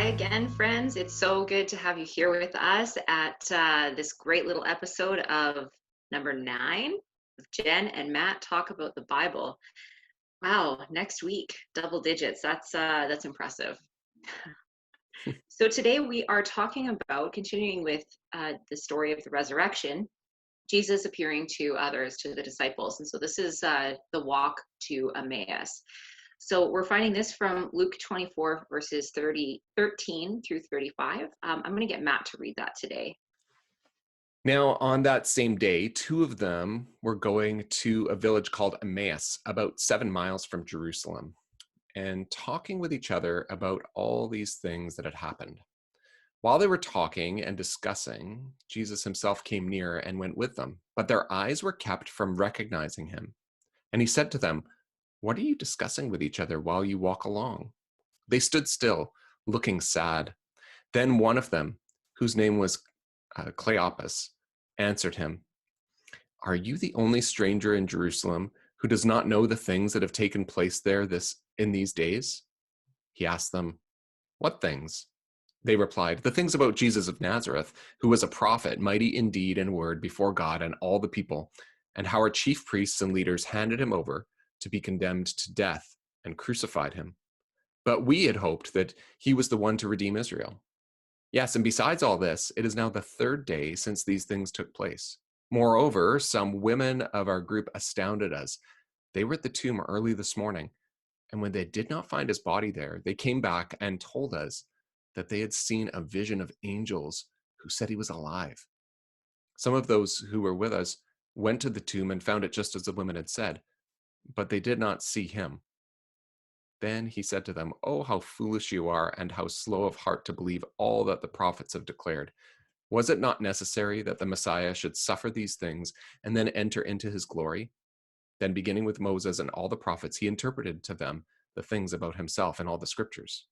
again, friends. It's so good to have you here with us at this great little episode of number 9 with Jen and Matt talk about the Bible. Wow, next week, double digits. That's impressive. So today we are talking about continuing with the story of the resurrection, Jesus appearing to others, to the disciples. And so this is the walk to Emmaus. So we're finding this from Luke 24, verses 13 through 35. I'm going to get Matt to read that today. Now, on that same day, two of them were going to a village called Emmaus, about 7 miles from Jerusalem, and talking with each other about all these things that had happened. While they were talking and discussing, Jesus himself came near and went with them, but their eyes were kept from recognizing him. And he said to them, "What are you discussing with each other while you walk along?" They stood still, looking sad. Then one of them, whose name was Cleopas, answered him, "Are you the only stranger in Jerusalem who does not know the things that have taken place there in these days?" He asked them, "What things?" They replied, "The things about Jesus of Nazareth, who was a prophet, mighty in deed and word before God and all the people, and how our chief priests and leaders handed him over to be condemned to death and crucified him. But we had hoped that he was the one to redeem Israel. Yes, and besides all this, it is now the 3rd day since these things took place. Moreover, some women of our group astounded us. They were at the tomb early this morning, and when they did not find his body there, they came back and told us that they had seen a vision of angels who said he was alive. Some of those who were with us went to the tomb and found it just as the women had said, but they did not see him." Then he said to them, "Oh, how foolish you are, and how slow of heart to believe all that the prophets have declared. Was it not necessary that the Messiah should suffer these things and then enter into his glory?" Then, beginning with Moses and all the prophets, he interpreted to them the things about himself in all the scriptures.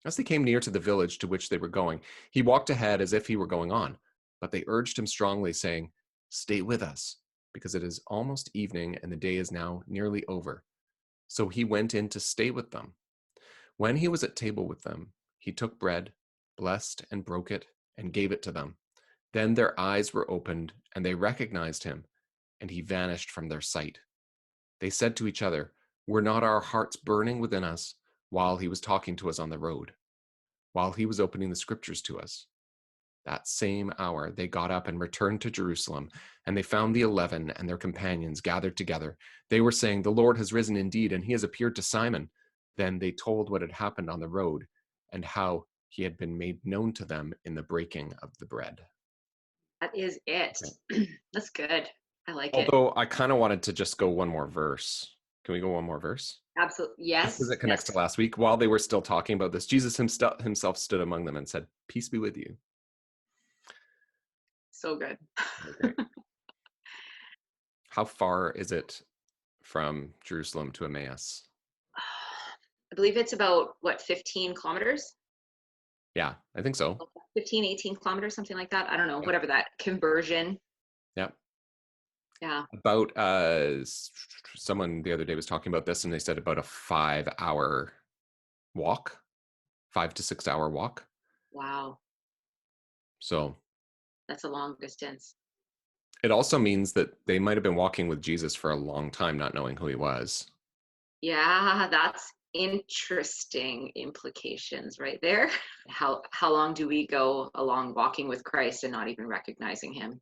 As they came near to the village to which they were going, he walked ahead as if he were going on, but they urged him strongly, saying, "Stay with us, because it is almost evening and the day is now nearly over." So he went in to stay with them. When he was at table with them, he took bread, blessed and broke it, and gave it to them. Then their eyes were opened, and they recognized him, and he vanished from their sight. They said to each other, "Were not our hearts burning within us while he was talking to us on the road, while he was opening the scriptures to us?" That same hour they got up and returned to Jerusalem, and they found the 11 and their companions gathered together. They were saying, "The Lord has risen indeed, and he has appeared to Simon." Then they told what had happened on the road and how he had been made known to them in the breaking of the bread. That is it. That's good. I like it. Although I kind of wanted to just go one more verse. Can we go one more verse? Absolutely. Just because Yes. it connects Yes. to last week. While they were still talking about this, Jesus himself stood among them and said, "Peace be with you." So good. Okay. How far is it from Jerusalem to Emmaus? I believe it's about, what, 15 kilometers? Yeah, I think so. 15, 18 kilometers, something like that. I don't know, Yeah. whatever that conversion. Yeah. Yeah. About someone the other day was talking about this, and they said about a 5-hour walk, 5 to 6 hour walk. Wow. So That's a long distance. it also means that they might have been walking with Jesus for a long time, not knowing who he was. Yeah, that's interesting implications right there. How long do we go along walking with Christ and not even recognizing him?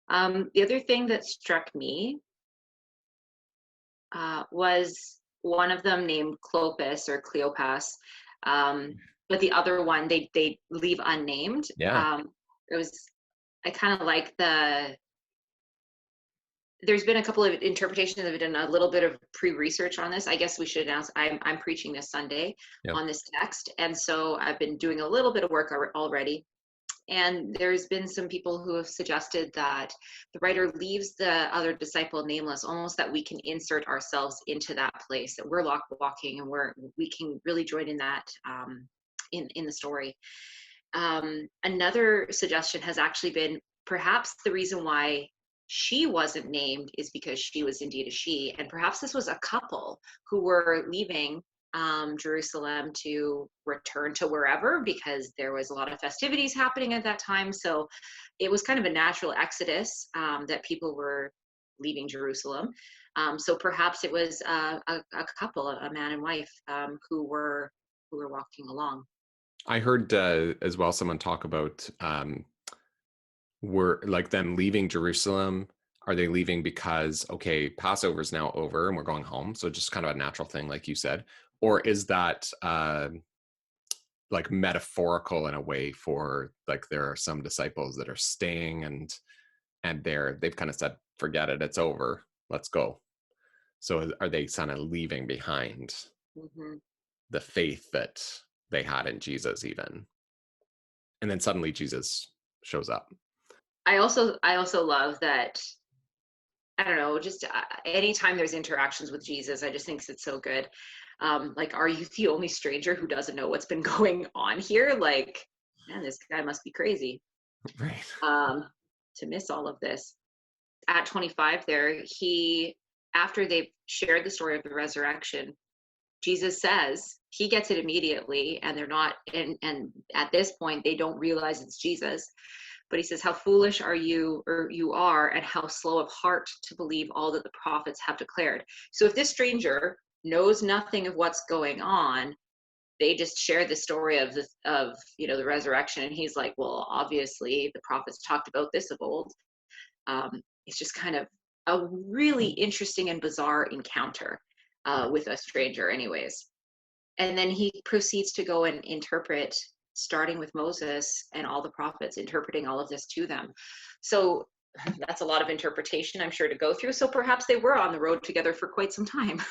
The other thing that struck me was one of them named Clopas or Cleopas, but the other one they leave unnamed. Yeah. It was I kind of like there's been a couple of interpretations. I've done a little bit of pre-research on this. I guess we should announce I'm preaching this Sunday Yep. on this text, and so I've been doing a little bit of work already. And there's been some people who have suggested that the writer leaves the other disciple nameless, almost that we can insert ourselves into that place, that we're walking and we can really join in that in the story. Another suggestion has actually been perhaps the reason why she wasn't named is because she was indeed a she, and perhaps this was a couple who were leaving Jerusalem to return to wherever, because there was a lot of festivities happening at that time. So it was kind of a natural exodus, that people were leaving Jerusalem. So perhaps it was a couple, a man and wife, who were walking along. I heard as well someone talk about were like them leaving Jerusalem. Are they leaving because, okay, Passover's now over and we're going home? So just kind of a natural thing, like you said. Or is that like metaphorical in a way for like there are some disciples that are staying and they've kind of said, forget it, it's over, let's go. So are they kind of leaving behind Hmm. the faith that they had in Jesus even? And then suddenly Jesus shows up. I also love that. I don't know, just anytime there's interactions with Jesus, I just think it's so good. Like, are you the only stranger who doesn't know what's been going on here? Like, man, this guy must be crazy, Right. um, to miss all of this. At 25, after they've shared the story of the resurrection, Jesus says he gets it immediately, and they're not, and at this point, they don't realize it's Jesus. But he says, how foolish are you, or you are, and how slow of heart to believe all that the prophets have declared. So if this stranger knows nothing of what's going on, they just share the story of the resurrection, and he's like, well, obviously the prophets talked about this of old. It's just kind of a really interesting and bizarre encounter, with a stranger, anyways. And then he proceeds to go and interpret, starting with Moses and all the prophets, interpreting all of this to them. So that's a lot of interpretation, I'm sure, to go through. So perhaps they were on the road together for quite some time.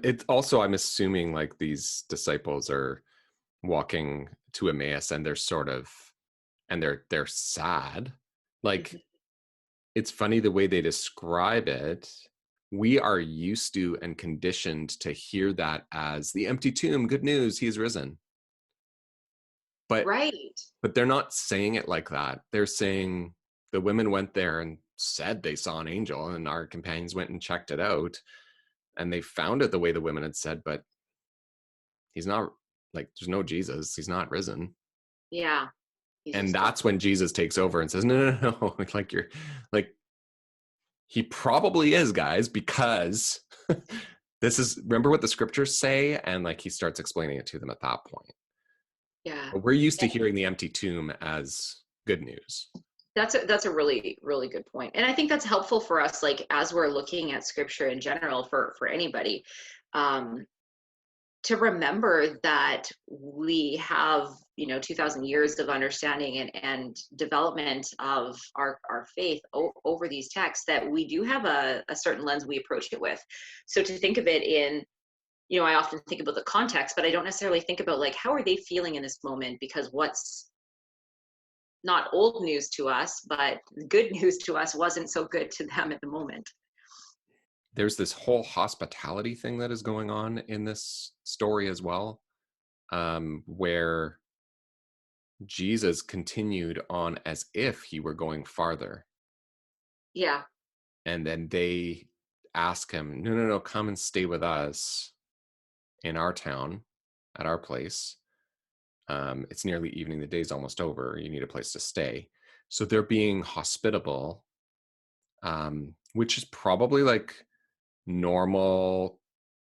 It's also, I'm assuming like these disciples are walking to Emmaus and they're sort of, and they're sad. Like, it's funny the way they describe it. We are used to and conditioned to hear that as the empty tomb, good news, he's risen. But Right. but they're not saying it like that. They're saying the women went there and said they saw an angel, and our companions went and checked it out, and they found it the way the women had said, but he's not, like, there's no Jesus, he's not risen. Yeah. He's And just gone. that's when Jesus takes over and says, no, no, no, like you're like, he probably is, guys, because this is, remember what the scriptures say, and like he starts explaining it to them at that point. Yeah. But we're used to hearing the empty tomb as good news. That's a really, really good point. And I think that's helpful for us, like, as we're looking at scripture in general, for anybody, um, to remember that we have, 2000 years of understanding and development of our faith over these texts, that we do have a certain lens we approach it with. So to think of it in, I often think about the context, but I don't necessarily think about, like, how are they feeling in this moment, because what's not old news to us, but good news to us wasn't so good to them at the moment. There's this whole hospitality thing that is going on in this story as well, where Jesus continued on as if he were going farther. Yeah. And then they ask him, no, no, no, come and stay with us in our town, at our place. It's nearly evening, the day's almost over, you need a place to stay. So they're being hospitable, which is probably like normal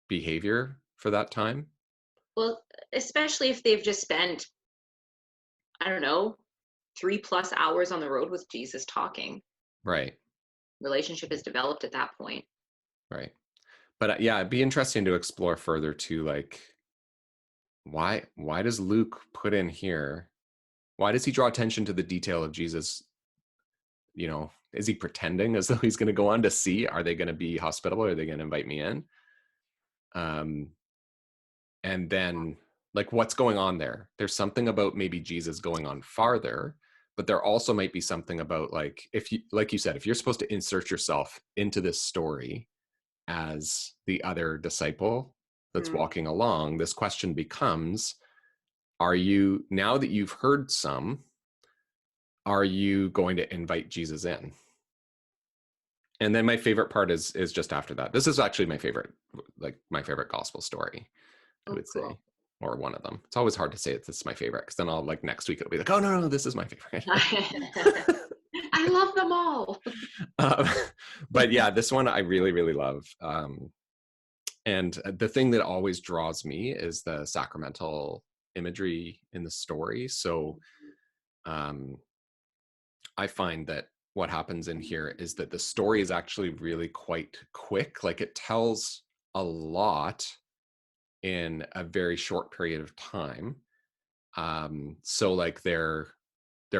behavior for that time. Well, especially if they've just spent, I don't know, 3+ hours on the road with Jesus talking. Right, Relationship is developed at that point. right. But yeah, it'd be interesting to explore further too, like why does Luke put in here, why does he draw attention to the detail of Jesus? Is he pretending as though he's going to go on to see, are they going to be hospitable, are they going to invite me in? And then, like, what's going on there? There's something about maybe Jesus going on farther, but there also might be something about, like, if you, like you said, if you're supposed to insert yourself into this story as the other disciple that's Hmm. walking along, this question becomes, are you, now that you've heard some, are you going to invite Jesus in? And then my favorite part is just after that. This is actually my favorite, like my favorite gospel story. I Oh, would say, cool. or one of them. It's always hard to say this is my favorite because then I'll like next week it'll be like, oh no, this is my favorite. I love them all. um, but yeah, this one I really, really love. And the thing that always draws me is the sacramental imagery in the story. So um, I find that what happens in here is that the story is actually really quite quick. Like it tells a lot in a very short period of time. So like they're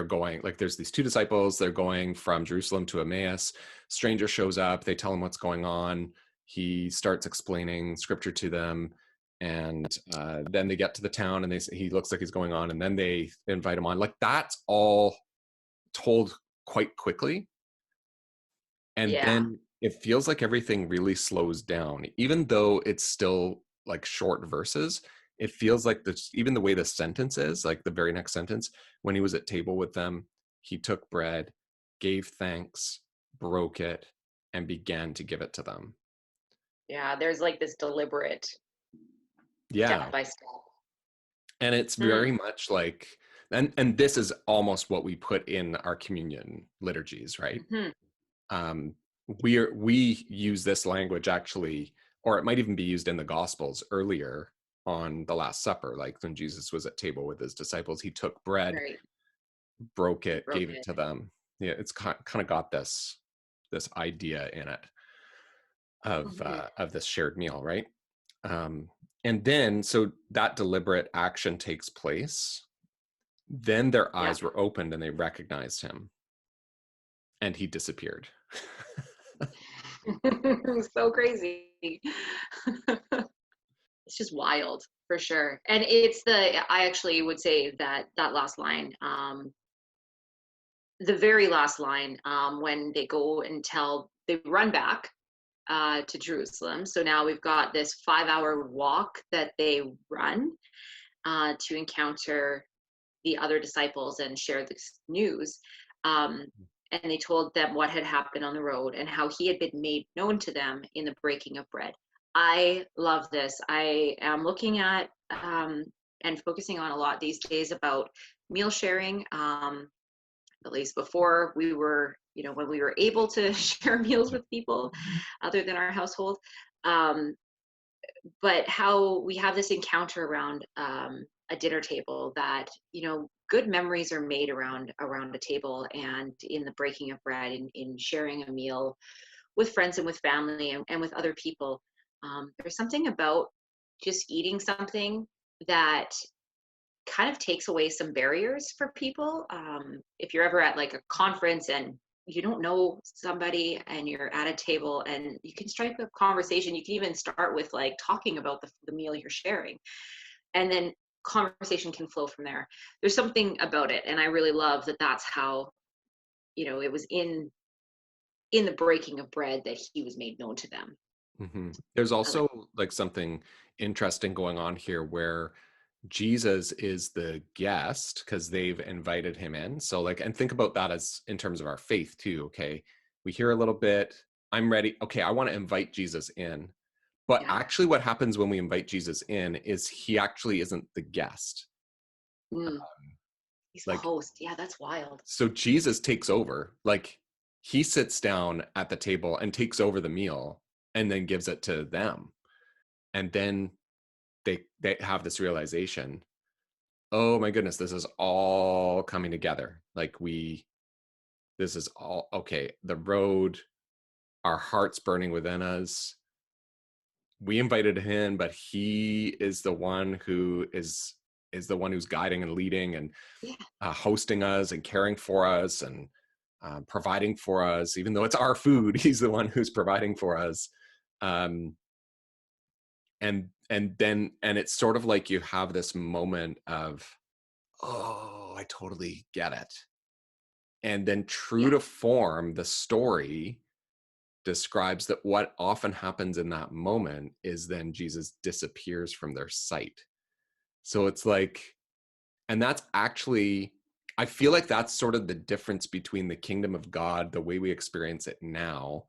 going, like there's these two disciples, they're going from Jerusalem to Emmaus. Stranger shows up, they tell him what's going on. He starts explaining scripture to them, and then they get to the town and he looks like he's going on, and then they invite him on. Like that's all told quite quickly, and Yeah. then it feels like everything really slows down even though it's still like short verses. It feels like this, even the way the sentence is, like the very next sentence, when he was at table with them, he took bread, gave thanks, broke it, and began to give it to them. Yeah. There's like this deliberate Yeah, step by step. and it's Hmm. very much like, and this is almost what we put in our communion liturgies, right? Hmm. um, we use this language actually, or it might even be used in the Gospels earlier on the Last Supper, like when Jesus was at table with his disciples, he took bread, Right. broke it, Broke gave it it. to them. Yeah, it's kind of got this idea in it Hmm. of this shared meal, right? Um, and then so that deliberate action takes place. Then their Yeah. eyes were opened and they recognized him, and he disappeared. So crazy. It's just wild for sure. And it's I actually would say that that last line, the very last line, when they go and they run back to Jerusalem. So now we've got this 5 hour walk that they run to encounter the other disciples and share this news. Um, and they told them what had happened on the road and how he had been made known to them in the breaking of bread. I love this. I am looking at and focusing on a lot these days about meal sharing. At least before we were, when we were able to share meals with people other than our household. Um, but how we have this encounter around a dinner table that good memories are made around a table and in the breaking of bread, in sharing a meal with friends and with family and with other people. There's something about just eating something that kind of takes away some barriers for people. If you're ever at like a conference and you don't know somebody and you're at a table and you can strike a conversation, you can even start with like talking about the meal you're sharing. And then conversation can flow from there. There's something about it. And I really love that that's how, it was in the breaking of bread that he was made known to them. There's I like, also like something interesting going on here where Jesus is the guest because they've invited him in. So like, and think about that as in terms of our faith too. Okay, we hear a little bit. I'm ready. Okay, I want to invite Jesus in. But yeah. actually, what happens when we invite Jesus in is he actually isn't the guest. Mm, he's the Like, host. Yeah, that's wild. so Jesus takes over. Like, he sits down at the table and takes over the meal and then gives it to them. And then they have this realization, oh my goodness, this is all coming together. Like this is all okay. The road, our hearts burning within us. We invited him in, but he is the one is the one who's guiding and leading and Yeah. hosting us and caring for us and providing for us. Even though it's our food, he's the one who's providing for us. Um, and it's sort of like you have this moment of, oh, I totally get it. And then true Yeah. to form, the story describes that what often happens in that moment is then Jesus disappears from their sight. So it's like, and that's actually, I feel like that's sort of the difference between the kingdom of God, the way we experience it now,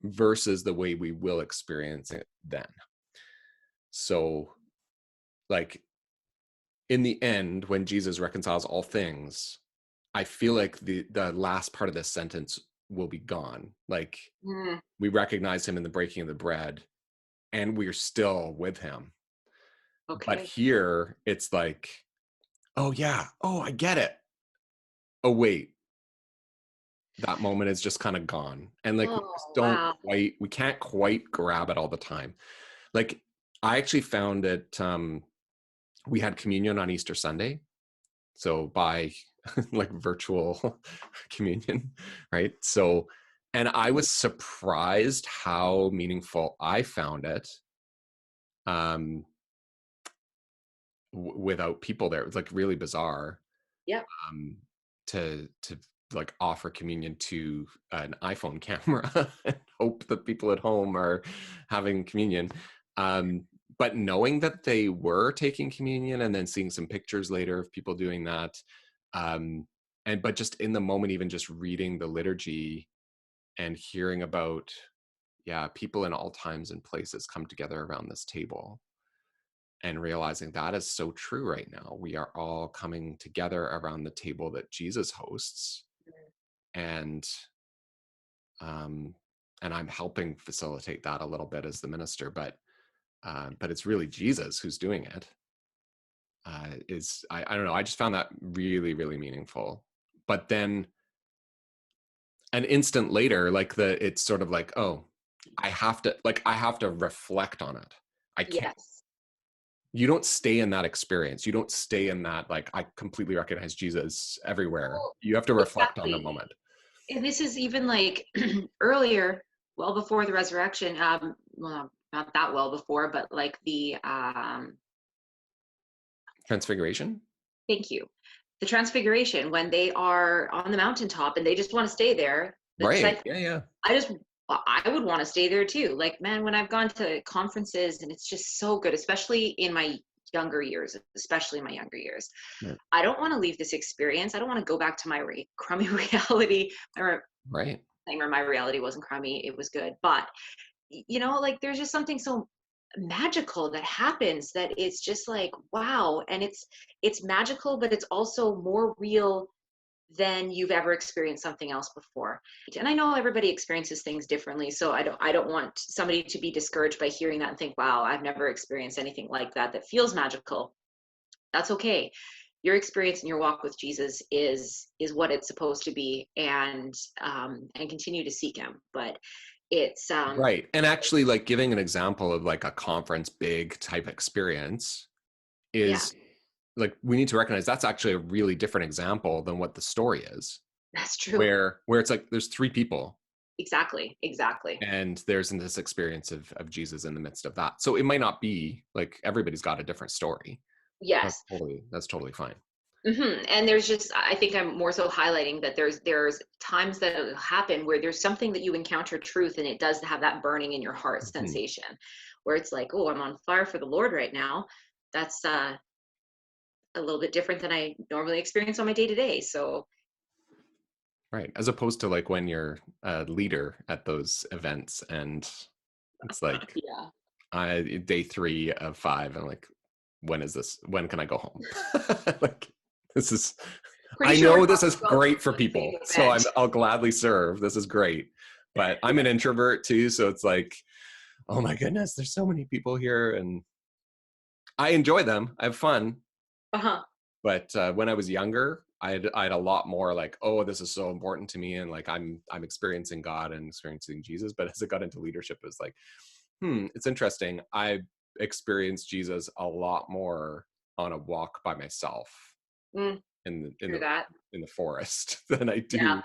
versus the way we will experience it then. So like in the end, when Jesus reconciles all things, I feel like the last part of this sentence will be gone. Like Mm, we recognize him in the breaking of the bread, and we're still with him. But okay. here it's like, oh yeah, oh I get it. Oh wait, that moment is just kind of gone. And like we just Oh, don't wow. quite, we can't quite grab it all the time. Like I actually found it, we had communion on Easter Sunday. So by like virtual communion, right? So, and I was surprised how meaningful I found it, um, without people there. It was like really bizarre, Yeah. um, to like offer communion to an iPhone camera and hope that people at home are having communion. Um, but knowing that they were taking communion and then seeing some pictures later of people doing that, um, and but just in the moment, even just reading the liturgy and hearing about, yeah, people in all times and places come together around this table, and realizing that is so true right now. We are all coming together around the table that Jesus hosts, and um, and I'm helping facilitate that a little bit as the minister, but it's really Jesus who's doing it. Is I don't know. I just found that really really meaningful. But then an instant later, like it's sort of like, oh, I have to reflect on it. I can't. Yes. You don't stay in that experience. You don't stay in that, like, I completely recognize Jesus everywhere. Well, You have to reflect on the exactly. moment. And this is even like earlier, well before the resurrection, well, not that well before, but like the Transfiguration. thank you. The transfiguration, when they are on the mountaintop and they just want to stay there, the Right. disciples, Yeah. Yeah. I would want to stay there too. Like, man, when I've gone to conferences and it's just so good, especially in my younger years, especially in my younger years, Right. I don't want to leave this experience. I don't want to go back to my crummy reality. Right. My reality wasn't crummy. It was good. But like there's just something so magical that happens that it's just like wow, and it's magical, but it's also more real than you've ever experienced something else before. And I know everybody experiences things differently, so I don't want somebody to be discouraged by hearing that and think, wow, I've never experienced anything like that that feels magical. That's okay. Your experience and your walk with Jesus is what it's supposed to be, and continue to seek him. But it's Right. And actually, like giving an example of like a conference big type experience yeah, is like, we need to recognize that's actually a really different example than what the story is, that's true. where it's like there's three people Exactly. and there's this experience of Jesus in the midst of that. So it might not be like everybody's got a different story. Yes. That's totally fine. And there's just, I think I'm more so highlighting that there's times that it'll happen where there's something that you encounter truth and it does have that burning in your heart Mhm. sensation, where it's like, oh, I'm on fire for the Lord right now. That's a little bit different than I normally experience on my day to day. So Right. As opposed to like when you're a leader at those events and it's like, yeah, day 3 of 5 and like, when is this, when can I go home? Like, this is, pretty I sure we're know this is talking about great for one same people, so event. I'll gladly serve. This is great, but I'm an introvert too, so it's like, oh my goodness, there's so many people here and I enjoy them, I have fun. Uh-huh. But when I was younger, I had a lot more like, oh, this is so important to me, and like I'm experiencing God and experiencing Jesus. But as I got into leadership, it was like, it's interesting. I experienced Jesus a lot more on a walk by myself Mm, in the in through the that. in the forest than I Yeah.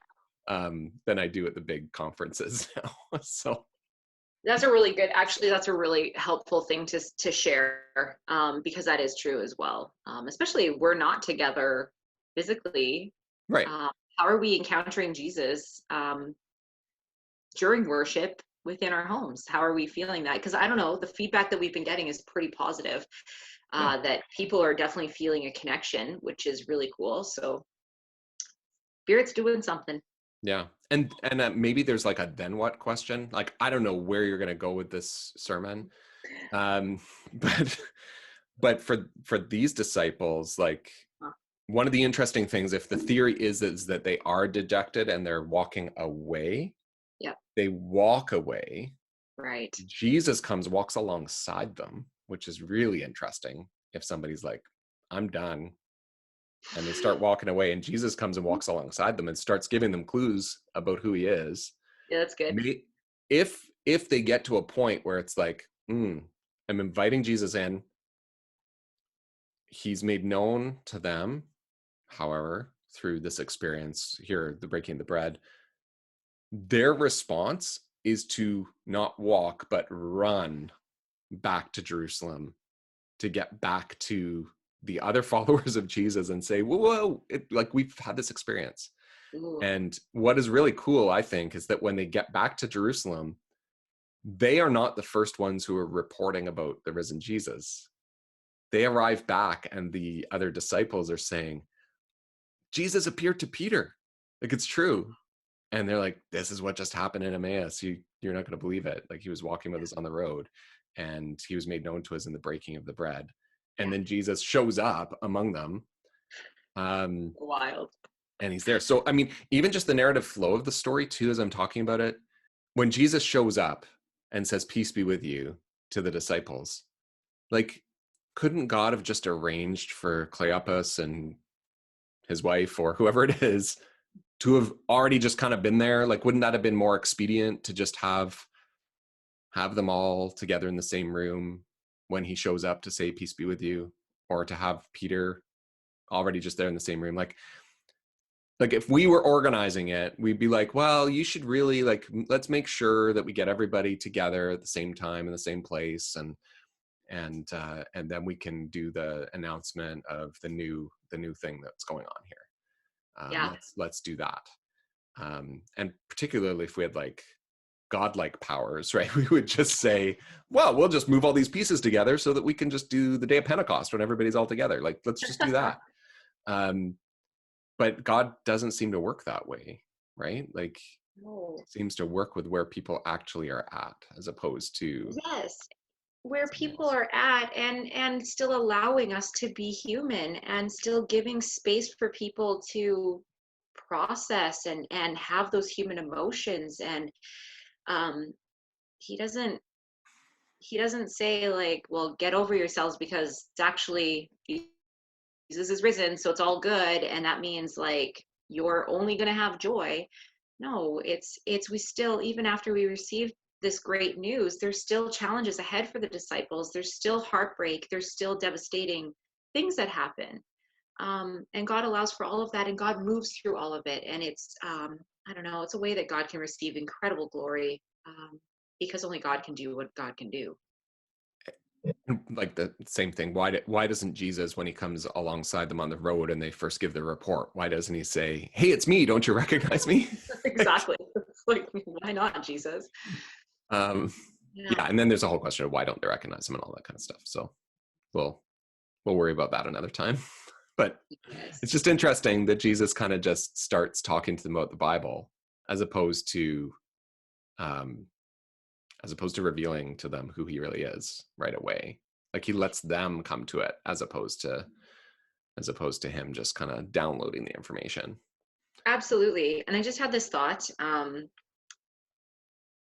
do, at the big conferences now. So That's a really good, actually, that's a really helpful thing to share, because that is true as well. Especially we're not together physically. right, Um, how are we encountering Jesus during worship within our homes? How are we feeling that? Because I don't know, the feedback that we've been getting is pretty positive, yeah. that people are definitely feeling a connection, which is really cool. So Spirit's doing something. Yeah. And maybe there's like a then what question. Like, I don't know where you're going to go with this sermon. Um, but But for these disciples, like, Huh. one of the interesting things, if the theory is that they are dejected and they're walking away, Yep. they walk away. Right. Jesus comes, walks alongside them, which is really interesting. If somebody's like, I'm done, and they start walking away, and Jesus comes and walks alongside them and starts giving them clues about who he is. Yeah, that's good. If they get to a point where it's like, I'm inviting Jesus in, he's made known to them, however, through this experience here, the breaking of the bread, their response is to not walk, but run back to Jerusalem to get back to the other followers of Jesus and say, whoa, like, we've had this experience. Ooh. And what is really cool, I think, is that when they get back to Jerusalem, they are not the first ones who are reporting about the risen Jesus. They arrive back and the other disciples are saying, Jesus appeared to Peter. Like, it's true. And they're like, this is what just happened in Emmaus. You're not going to believe it. Like, he was walking with us on the road and he was made known to us in the breaking of the bread. And Yeah. then Jesus shows up among them. Wild. And he's there. So, I mean, even just the narrative flow of the story too, as I'm talking about it, when Jesus shows up and says, peace be with you to the disciples, like, couldn't God have just arranged for Cleopas and his wife or whoever it is to have already just kind of been there? Like, wouldn't that have been more expedient to just have them all together in the same room when he shows up to say, peace be with you, or to have Peter already just there in the same room? Like if we were organizing it, we'd be like, well, you should really, like, let's make sure that we get everybody together at the same time in the same place, and then we can do the announcement of the new thing that's going on here. Yeah. Let's do that. And particularly if we had like godlike powers, right? We would just say, well, we'll just move all these pieces together so that we can just do the day of Pentecost when everybody's all together. Like, let's just do that. But God doesn't seem to work that way, right? Like, No. seems to work with where people actually are at, as opposed to Yes. Where something people else. are at, and still allowing us to be human, and still giving space for people to process and have those human emotions. And um he doesn't he doesn't say, like, well, get over yourselves because it's actually Jesus is risen, so it's all good, and that means, like, you're only going to have joy. No, it's we still, even after we receive this great news, there's still challenges ahead for the disciples. There's still heartbreak. There's still devastating things that happen. And God allows for all of that, and God moves through all of it. And it's, I don't know, it's a way that God can receive incredible glory, because only God can do what God can do. Like the same thing. Why doesn't Jesus, when he comes alongside them on the road and they first give the report, why doesn't he say, hey, it's me, don't you recognize me? Like, Exactly. It's like, why not, Jesus? um Yeah. yeah, and then there's a whole question of why don't they recognize him and all that kind of stuff. So we'll worry about that another time. But Yes. it's just interesting that Jesus kind of just starts talking to them about the Bible, as opposed to um revealing to them who he really is right away. Like, he lets them come to it, as opposed to him just kind of downloading the information. Absolutely. And I just had this thought,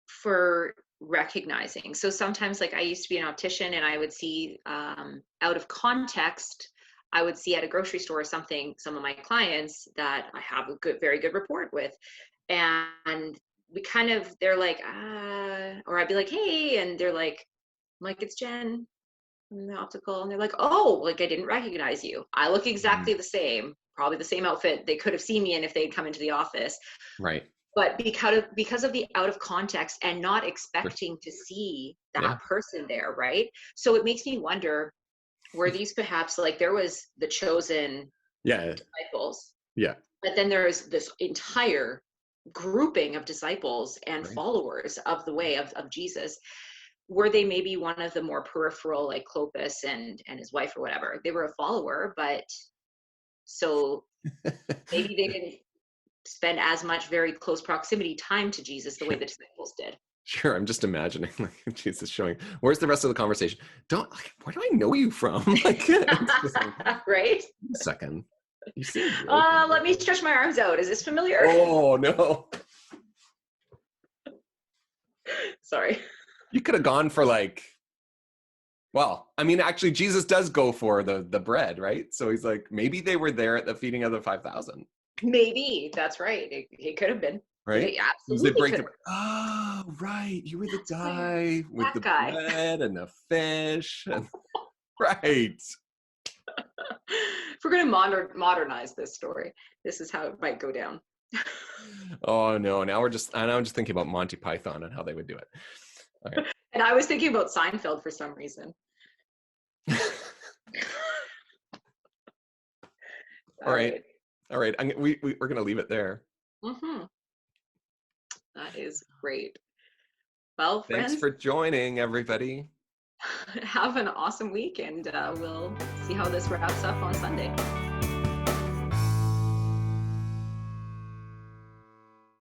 for recognizing. So sometimes, like, I used to be an optician, and I would see, out of context, I would see at a grocery store or something, some of my clients that I have a very good rapport with. And we kind of, they're like, or I'd be like, hey, and they're like, I'm like, it's Jen from the optical. And they're like, oh, like, I didn't recognize you. I look exactly the same, probably the same outfit they could have seen me in if they'd come into the office. Right. But because of the out of context and not expecting to see Yeah. that person there, right? So it makes me wonder, were these perhaps, like, there was the chosen Yeah. disciples, Yeah. but then there's this entire grouping of disciples and Right. followers of the way of Jesus. Were they maybe one of the more peripheral, like Clopas and his wife or whatever? They were a follower, but so maybe they didn't spend as much very close proximity time to Jesus the way the disciples did. Sure, I'm just imagining like Jesus showing. Where's the rest of the conversation? Don't like. Where do I know you from? Like, it's just like, Right? a second. You seem really Let me stretch my arms out. Is this familiar? Oh no! Sorry. You could have gone for like. Well, I mean, actually, Jesus does go for the bread, right? So he's like, maybe they were there at the feeding of the 5,000, Maybe that's right. It could have been. right? It Because they absolutely break could the. have. Oh, right. You were the That's right. guy with That the guy. bread and the fish, and right. If we're going to modernize this story, this is how it might go down. Oh no! Now I'm just thinking about Monty Python and how they would do it. Okay. And I was thinking about Seinfeld for some reason. All right. We're gonna leave it there. Mm-hmm. That is great. Well, Thanks friends, for joining, everybody. have an awesome week, and we'll see how this wraps up on Sunday.